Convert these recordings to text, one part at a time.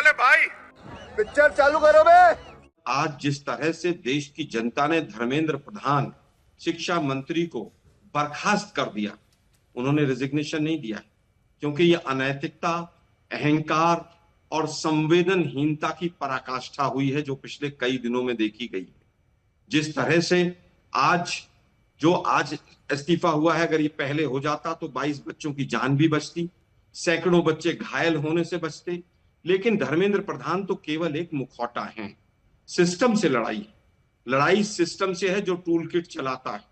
है भाई। पिक्चर चालू करो बे। आज जिस तरह से देश की जनता ने धर्मेंद्र प्रधान शिक्षा मंत्री को बर्खास्त कर दिया, उन्होंने रेजिग्नेशन नहीं दिया क्योंकि यह अनैतिकता, अहंकार और संवेदनहीनता की पराकाष्ठा हुई है जो पिछले कई दिनों में देखी गई है। जिस तरह से आज इस्तीफा हुआ है, अगर ये पहले हो जाता तो 22 बच्चों की जान भी बचती, सैकड़ों बच्चे घायल होने से बचते। लेकिन धर्मेंद्र प्रधान तो केवल एक मुखौटा है। सिस्टम से लड़ाई सिस्टम से है जो टूल किट चलाता है।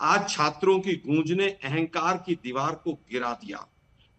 आज छात्रों की गूंज ने अहंकार की दीवार को गिरा दिया,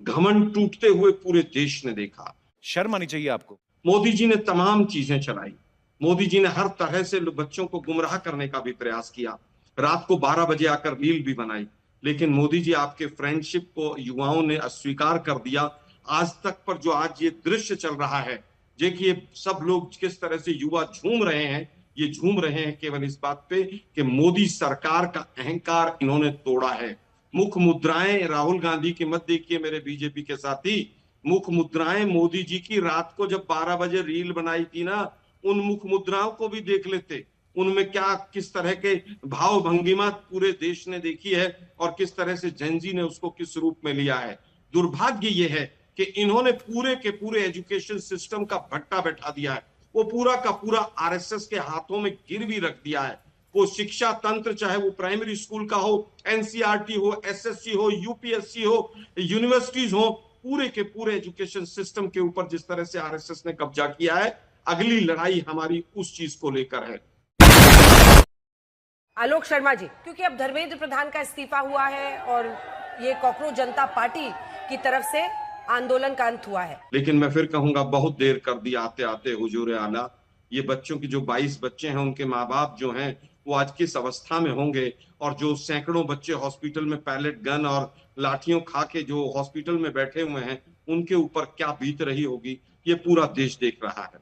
घमंड टूटते हुए पूरे देश ने देखा। शर्म आनी चाहिए आपको। मोदी जी ने तमाम चीजें चलाई। मोदी जी ने हर तरह से बच्चों को गुमराह करने का भी प्रयास किया, रात को 12 बजे आकर रील भी बनाई। लेकिन मोदी जी आपके फ्रेंडशिप को युवाओं ने अस्वीकार कर दिया। आज तक पर जो आज ये दृश्य चल रहा है, देखिए सब लोग किस तरह से युवा झूम रहे हैं। ये झूम रहे हैं केवल इस बात पे कि मोदी सरकार का अहंकार इन्होंने तोड़ा है। मुख मुद्राएं राहुल गांधी की मत देखिए मेरे बीजेपी के साथी। मुख मुद्राएं मोदी जी की रात को जब 12 बजे रील बनाई थी ना, उन मुख मुद्राओं को भी देख लेते। उनमें क्या किस तरह के भाव भंगिमा पूरे देश ने देखी है और किस तरह से जेनजी ने उसको किस रूप में लिया है। दुर्भाग्य ये है कि इन्होंने पूरे के पूरे एजुकेशन सिस्टम का भट्टा बैठा दिया है। वो पूरा का पूरा आरएसएस के हाथों में गिरवी रख दिया है। वो शिक्षा तंत्र, चाहे वो प्राइमरी स्कूल का हो, एनसीईआरटी हो, एसएससी हो, यूपीएससी हो, यूनिवर्सिटीज हो, पूरे के पूरे एजुकेशन सिस्टम के ऊपर जिस तरह से आरएसएस ने कब्जा किया है, अगली लड़ाई हमारी उस चीज को लेकर है। आलोक शर्मा जी, क्योंकि अब धर्मेंद्र प्रधान का इस्तीफा हुआ है और ये कॉकरोच जनता पार्टी की तरफ से आंदोलन का अंत हुआ है, लेकिन मैं फिर कहूंगा बहुत देर कर दी आते आते हुजूर आला। ये बच्चों की जो 22 बच्चे हैं, उनके माँ बाप जो हैं वो आज किस अवस्था में होंगे, और जो सैकड़ों बच्चे हॉस्पिटल में पैलेट गन और लाठियों खा के जो हॉस्पिटल में बैठे हुए हैं, उनके ऊपर क्या बीत रही होगी, ये पूरा देश देख रहा है।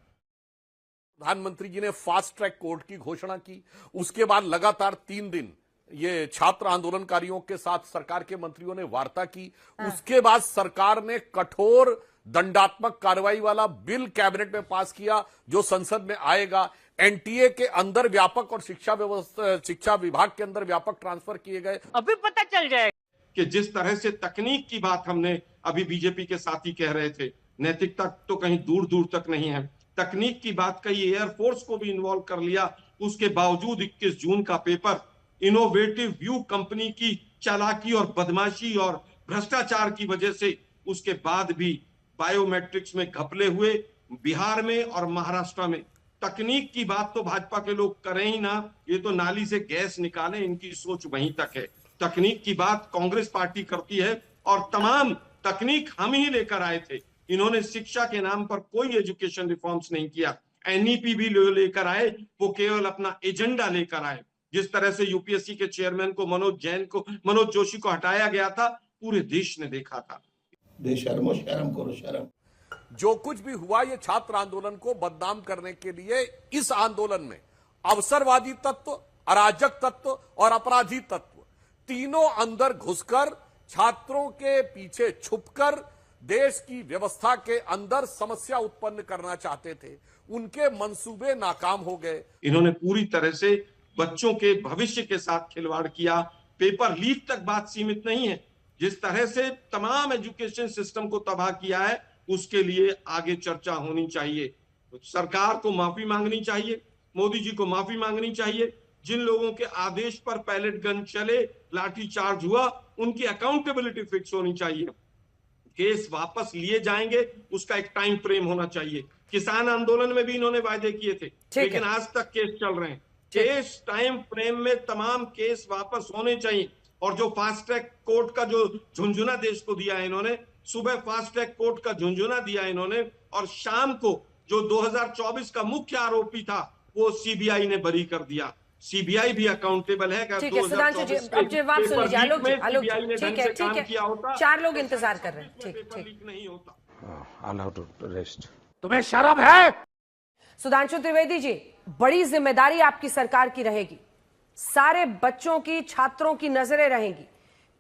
प्रधानमंत्री जी ने फास्ट ट्रैक कोर्ट की घोषणा की। उसके बाद लगातार 3 दिन ये छात्र आंदोलनकारियों के साथ सरकार के मंत्रियों ने वार्ता की। उसके बाद सरकार ने कठोर दंडात्मक कार्रवाई वाला बिल कैबिनेट में पास किया जो संसद में आएगा। एनटीए के अंदर व्यापक और शिक्षा विभाग के अंदर व्यापक ट्रांसफर किए गए। अभी पता चल जाएगा कि जिस तरह से तकनीक की बात हमने अभी बीजेपी के साथी कह रहे थे, नैतिकता तो कहीं दूर दूर तक नहीं है। तकनीक की बात कही, एयरफोर्स को भी इन्वॉल्व कर लिया। उसके बावजूद 21 जून का पेपर इनोवेटिव व्यू कंपनी की चालाकी और बदमाशी और भ्रष्टाचार की वजह से उसके बाद भी बायोमेट्रिक्स में घपले हुए। बिहार में और महाराष्ट्र में तकनीक की बात तो भाजपा के लोग करें ही ना, ये तो नाली से गैस निकालें, इनकी सोच वहीं तक है। तकनीक की बात कांग्रेस पार्टी करती है और तमाम तकनीक हम ही लेकर आए थे। इन्होंने शिक्षा के नाम पर कोई एजुकेशन रिफॉर्म्स नहीं किया। एनईपी भी लेकर आए, वो केवल अपना एजेंडा लेकर आए। जिस तरह से यूपीएससी के चेयरमैन को मनोज जोशी को हटाया गया था, पूरे देश ने देखा था। बेशर्मो शर्म करो शर्म। जो कुछ भी हुआ ये छात्र आंदोलन को बदनाम करने के लिए इस आंदोलन में अवसरवादी तत्व, अराजक तत्व और अपराधी तत्व तीनों अंदर घुसकर छात्रों के पीछे छुपकर देश की व्यवस्था के अंदर समस्या उत्पन्न करना चाहते थे। उनके मंसूबे नाकाम हो गए। इन्होंने पूरी तरह से बच्चों के भविष्य के साथ खिलवाड़ किया। पेपर लीक तक बात सीमित नहीं है। जिस तरह से तमाम एजुकेशन सिस्टम को तबाह किया है, उसके लिए आगे चर्चा होनी चाहिए। सरकार को माफी मांगनी चाहिए, मोदी जी को माफी मांगनी चाहिए। जिन लोगों के आदेश पर पैलेट गन चले, लाठी चार्ज हुआ, उनकी अकाउंटेबिलिटी फिक्स होनी चाहिए। केस वापस लिए जाएंगे, उसका एक टाइम फ्रेम होना चाहिए। किसान आंदोलन में भी इन्होंने वायदे किए थे, लेकिन आज तक केस चल रहे हैं। केस टाइम फ्रेम में तमाम केस वापस होने चाहिए। और जो फास्ट ट्रैक कोर्ट का जो झुंझुना देश को दिया है इन्होंने, सुबह फास्ट ट्रैक कोर्ट का झुंझुना दिया इन्होंने और शाम को जो 2024 का मुख्य आरोपी था वो सीबीआई ने बरी कर दिया। सीबीआई भी अकाउंटेबल है। ठीक है सुधांशु जी, अब जवाब सुन लीजिए। आलोक जी, ठीक है ठीक है, 4 लोग इंतजार कर रहे हैं। ठीक नहीं होता। Allow to rest. तुम्हें शर्म है? सुधांशु त्रिवेदी जी, बड़ी जिम्मेदारी आपकी सरकार की रहेगी। सारे बच्चों की, छात्रों की नजरें रहेंगी।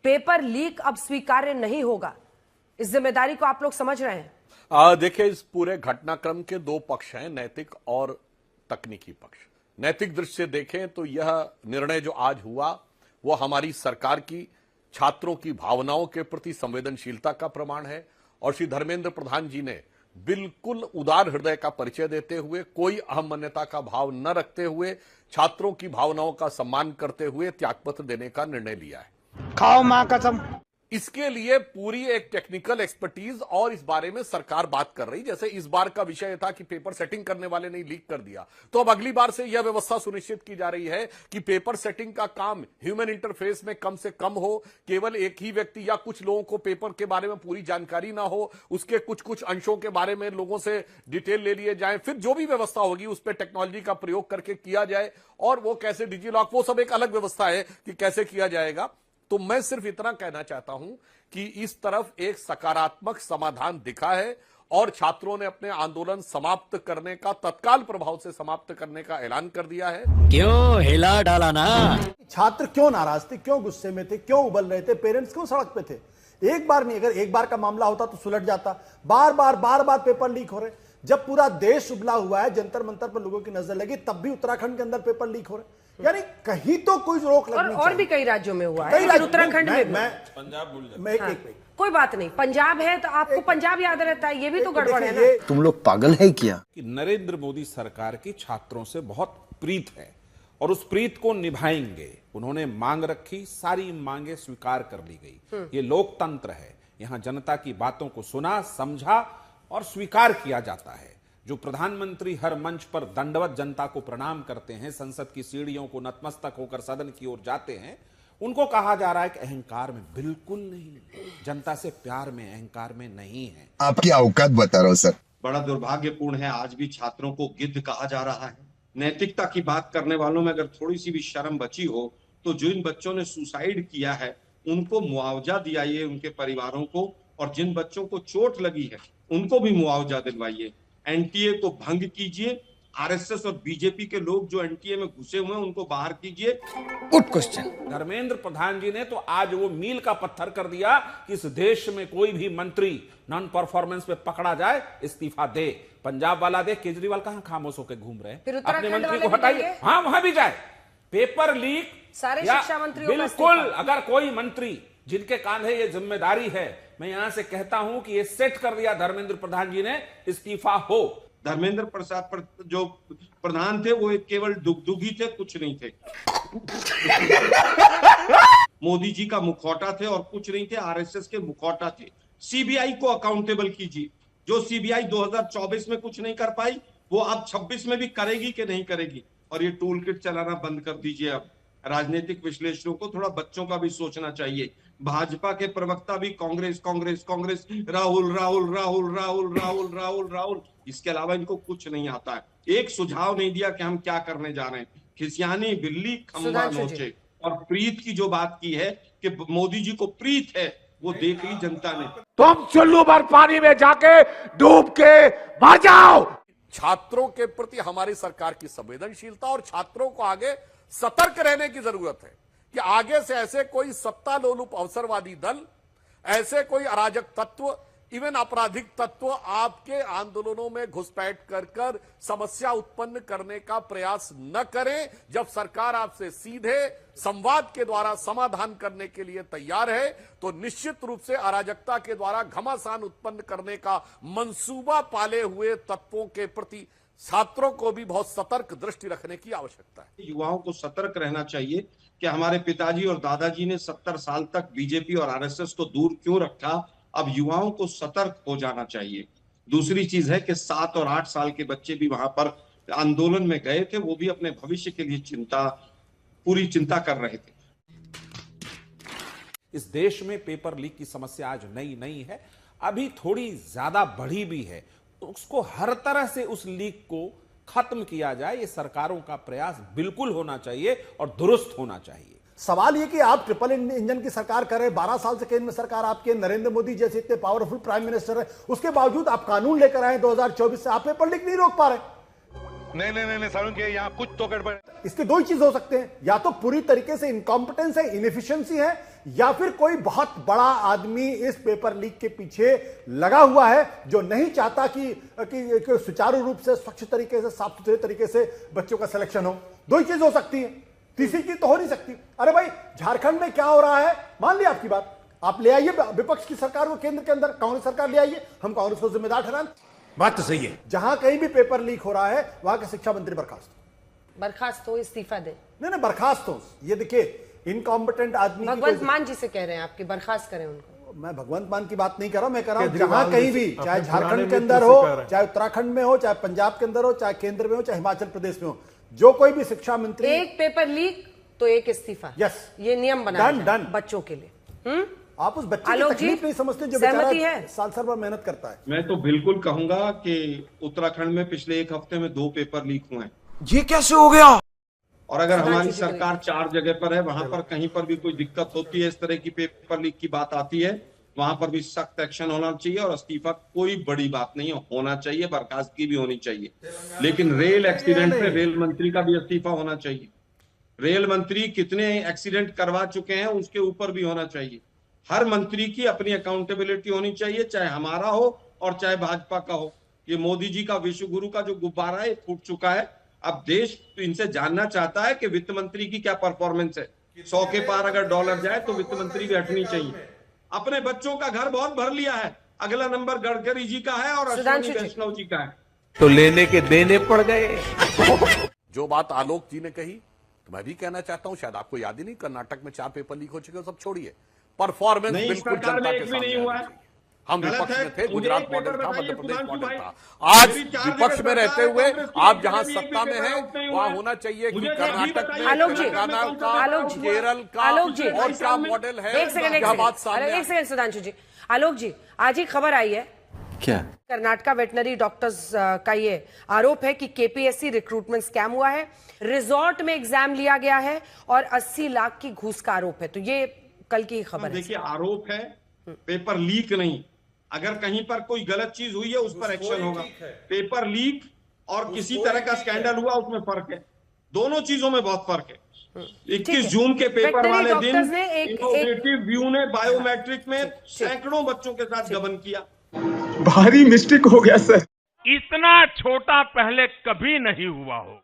पेपर लीक अब स्वीकार्य नहीं होगा। इस जिम्मेदारी को आप लोग समझ रहे हैं? देखिए, इस पूरे घटनाक्रम के दो पक्ष हैं, नैतिक और तकनीकी पक्ष। नैतिक दृष्टि से देखें तो यह निर्णय जो आज हुआ वो हमारी सरकार की छात्रों की भावनाओं के प्रति संवेदनशीलता का प्रमाण है। और श्री धर्मेंद्र प्रधान जी ने बिल्कुल उदार हृदय का परिचय देते हुए, कोई अहमन्यता का भाव न रखते हुए, छात्रों की भावनाओं का सम्मान करते हुए त्यागपत्र देने का निर्णय लिया है। खाओ मां कसम। इसके लिए पूरी एक टेक्निकल एक्सपर्टीज और इस बारे में सरकार बात कर रही। जैसे इस बार का विषय था कि पेपर सेटिंग करने वाले ने लीक कर दिया, तो अब अगली बार से यह व्यवस्था सुनिश्चित की जा रही है कि पेपर सेटिंग का काम ह्यूमन इंटरफेस में कम से कम हो, केवल एक ही व्यक्ति या कुछ लोगों को पेपर के बारे में पूरी जानकारी ना हो, उसके कुछ कुछ अंशों के बारे में लोगों से डिटेल ले लिए जाए, फिर जो भी व्यवस्था होगी उस पर टेक्नोलॉजी का प्रयोग करके किया जाए। और वो कैसे डिजी लॉक, वो सब एक अलग व्यवस्था है कि कैसे किया जाएगा। तो मैं सिर्फ इतना कहना चाहता हूं कि इस तरफ एक सकारात्मक समाधान दिखा है और छात्रों ने अपने आंदोलन समाप्त करने का, तत्काल प्रभाव से समाप्त करने का ऐलान कर दिया है। क्यों हिला डाला ना? छात्र क्यों नाराज थे, क्यों गुस्से में थे, क्यों उबल रहे थे, पेरेंट्स क्यों सड़क पे थे? एक बार नहीं, अगर एक बार का मामला होता तो सुलझ जाता। बार बार पेपर लीक हो रहे। जब पूरा देश उबला हुआ है, जंतर मंतर पर लोगों की नजर लगी, तब भी उत्तराखंड के अंदर पेपर लीक हो रहे। यानी कहीं तो कोई रोक लगनी और भी कई राज्यों में हुआ है, उत्तराखंड में पंजाब भूल जाए। कोई बात नहीं, पंजाब है तो आपको पंजाब याद रहता है, ये भी तो गड़बड़ है ना। तुम लोग पागल है क्या? कि नरेंद्र मोदी सरकार की छात्रों से बहुत प्रीत है और उस प्रीत को निभाएंगे। उन्होंने मांग रखी, सारी मांगे स्वीकार कर ली गई। ये लोकतंत्र है, यहां जनता की बातों को सुना, समझा और स्वीकार किया जाता है। जो प्रधानमंत्री हर मंच पर दंडवत जनता को प्रणाम करते हैं, संसद की सीढ़ियों को नतमस्तक होकर सदन की ओर जाते हैं, उनको कहा जा रहा है कि अहंकार में बिल्कुल नहीं, जनता से प्यार में, अहंकार में नहीं है। आपकी औकात बता रहा हूँ सर। बड़ा दुर्भाग्यपूर्ण है, आज भी छात्रों को गिद्ध कहा जा रहा है। नैतिकता की बात करने वालों में अगर थोड़ी सी भी शर्म बची हो तो जो इन बच्चों ने सुसाइड किया है उनको मुआवजा दिलाइए, उनके परिवारों को, और जिन बच्चों को चोट लगी है उनको भी मुआवजा दिलवाइए। एनटीए को भंग कीजिए, आरएसएस और बीजेपी के लोग जो एनटीए में घुसे हुए हैं उनको बाहर कीजिए। Good question. धर्मेंद्र प्रधान जी ने तो आज वो मील का पत्थर कर दिया कि इस देश में कोई भी मंत्री नॉन परफॉर्मेंस पे पकड़ा जाए इस्तीफा दे। पंजाब वाला दे, केजरीवाल कहां खामोश होकर घूम रहे हैं, अपने मंत्री को हटाइए। हाँ, वहां भी जाए। पेपर लीक सारे शिक्षा मंत्रियों बिल्कुल, अगर कोई मंत्री जिनके कांधे ये जिम्मेदारी है, मैं यहां से कहता हूं कि ये सेट कर दिया धर्मेंद्र प्रधान जी ने, इस्तीफा हो। धर्मेंद्र प्रसाद जो प्रधान थे वो एक केवल दुगदुगी थे, कुछ नहीं थे। मोदी जी का मुखौटा थे और कुछ नहीं थे, आरएसएस के मुखौटा थे। सीबीआई को अकाउंटेबल कीजिए। जो सीबीआई 2024 में कुछ नहीं कर पाई वो अब 26 में भी करेगी कि नहीं करेगी। और ये टूल किट चलाना बंद कर दीजिए। अब राजनीतिक विश्लेषकों को थोड़ा बच्चों का भी सोचना चाहिए। भाजपा के प्रवक्ता भी कांग्रेस कांग्रेस कांग्रेस, राहुल राहुल राहुल राहुल राहुल राहुल राहुल, इसके अलावा इनको कुछ नहीं आता है। एक सुझाव नहीं दिया कि हम क्या करने जा रहे हैं। खिसियानी बिल्ली खंबा नोचे। और प्रीत की जो बात की है कि मोदी जी को प्रीत है, वो देख ली जनता ने। तुम चुल्लू भर पानी में जाके डूब के मर जाओ। छात्रों के प्रति हमारी सरकार की संवेदनशीलता और छात्रों को आगे सतर्क रहने की जरूरत है कि आगे से ऐसे कोई सत्ता लोलुप अवसरवादी दल, ऐसे कोई अराजक तत्व, इवन आपराधिक तत्व आपके आंदोलनों में घुसपैठ कर समस्या उत्पन्न करने का प्रयास न करें। जब सरकार आपसे सीधे संवाद के द्वारा समाधान करने के लिए तैयार है तो निश्चित रूप से अराजकता के द्वारा घमासान उत्पन्न करने का मंसूबा पाले हुए तत्वों के प्रति छात्रों को भी बहुत सतर्क दृष्टि रखने की आवश्यकता है। युवाओं को सतर्क रहना चाहिए कि हमारे पिताजी और दादाजी ने 70 साल तक बीजेपी और आरएसएस को दूर क्यों रखा। अब युवाओं को सतर्क हो जाना चाहिए। दूसरी चीज है कि 7 और 8 साल के बच्चे भी वहां पर आंदोलन में गए थे, वो भी अपने भविष्य के लिए पूरी चिंता कर रहे थे। इस देश में पेपर लीक की समस्या आज नई नहीं है, अभी थोड़ी ज्यादा बढ़ी भी है। तो उसको हर तरह से उस लीक को खत्म किया जाए, ये सरकारों का प्रयास बिल्कुल होना चाहिए और दुरुस्त होना चाहिए। सवाल ये कि आप ट्रिपल इंजन की सरकार कर रहे हैं, 12 साल से केंद्र में सरकार आपके, नरेंद्र मोदी जैसे इतने पावरफुल प्राइम मिनिस्टर है, उसके बावजूद आप कानून लेकर आए 2024 से, आप पेपर लीक नहीं रोक पा रहे। नहीं सारुण के यहाँ कुछ तो गड़बड़। इसके दो ही चीज हो सकते हैं, या तो पूरी तरीके से इनकॉम्पिटेंस है, इनएफिशिएंसी है, या फिर कोई बहुत बड़ा आदमी इस पेपर लीक के पीछे लगा हुआ है जो नहीं चाहता कि सुचारू रूप से, स्वच्छ तरीके से, साफ सुथरे तरीके से बच्चों का सिलेक्शन हो। दो ही चीज हो सकती है, तीसरी चीज तो हो नहीं सकती। अरे भाई, झारखंड में क्या हो रहा है, मान लिया आपकी बात, आप ले आइए विपक्ष की सरकार को, केंद्र के अंदर कांग्रेस सरकार ले आइए, हम कांग्रेस को जिम्मेदार ठहराएं। बात तो सही है। जहां कहीं भी पेपर लीक हो रहा है वहां के शिक्षा मंत्री बर्खास्त हो, इस्तीफा दे। नहीं, बर्खास्त हो। ये देखिए, इनकॉम्पिटेंट आदमी, भगवंत मान जी से कह रहे हैं आपकी बर्खास्त करें उनको। मैं भगवंत मान की बात नहीं कर रहा हूं, मैं कह रहा हूं जहां कहीं भी, चाहे झारखंड के अंदर हो, चाहे उत्तराखंड में हो, चाहे पंजाब के अंदर हो, चाहे केंद्र में हो, चाहे हिमाचल प्रदेश में हो, जो कोई भी शिक्षा मंत्री, एक पेपर लीक तो एक इस्तीफा। यस, ये नियम बना डन बच्चों के लिए। आप उस बच्चे की तकलीफ नहीं समझते जो बेचारा साल साल भर मेहनत करता है। मैं तो बिल्कुल कहूंगा कि उत्तराखंड में पिछले एक हफ्ते में 2 पेपर लीक हुए हैं। ये कैसे हो गया? और अगर हमारी सरकार 4 जगह पर है, वहां पर कहीं पर भी कोई दिक्कत होती है, इस तरह की पेपर लीक की बात आती है, वहां पर भी सख्त एक्शन होना चाहिए। और इस्तीफा कोई बड़ी बात नहीं है, होना चाहिए, बर्खास्तगी भी होनी चाहिए। लेकिन रेल एक्सीडेंट में रेल मंत्री का भी इस्तीफा होना चाहिए। रेल मंत्री कितने एक्सीडेंट करवा चुके हैं उसके ऊपर भी होना चाहिए। हर मंत्री की अपनी अकाउंटेबिलिटी होनी चाहिए, चाहे हमारा हो और चाहे भाजपा का हो। ये मोदी जी का विश्व गुरु का जो गुब्बारा है फूट चुका है। अब देश इनसे जानना चाहता है कि वित्त मंत्री की क्या परफॉर्मेंस है। 100 के पार अगर डॉलर जाए तो वित्त मंत्री भी हटनी चाहिए। अपने बच्चों का घर बहुत भर लिया है, अगला नंबर गडकरी जी का है और अश्विनी वैष्णव जी का है। तो लेने के देने पड़ गए। जो बात आलोक जी ने कही तो मैं भी कहना चाहता हूं, शायद आपको याद ही नहीं, कर्नाटक में 4 पेपर लीक हो चुके, सब छोड़िए। परफॉर्मेंस बिल्कुल जनता के सामने हुआ है। हम विपक्ष में थे, गुजरात मॉडल था, मध्य प्रदेश मॉडल था। आज विपक्ष में रहते हुए आप जहां सत्ता में हैं वहां होना चाहिए कि कर्नाटक में, तेलंगाना का, केरल का और क्या मॉडल है। एक सेकंड सुधांशु जी, आलोक जी, आज ही खबर आई है क्या? कर्नाटका वेटनरी डॉक्टर्स का ये आरोप है कि केपीएससी रिक्रूटमेंट स्कैम हुआ है, रिजॉर्ट में एग्जाम लिया गया है और 80 लाख की घूस का आरोप है। तो ये कल की खबर है। देखिए, आरोप है, पेपर लीक नहीं। अगर कहीं पर कोई गलत चीज हुई है उस पर एक्शन होगा। पेपर लीक और किसी तरह का स्कैंडल हुआ उसमें फर्क है, दोनों चीजों में बहुत फर्क है। 21 जून के पेपर वाले दिन इनोवेटिव व्यू ने बायोमेट्रिक में सैकड़ों बच्चों के साथ गबन किया। भारी मिस्टेक हो गया सर। इतना छोटा पहले कभी नहीं हुआ हो।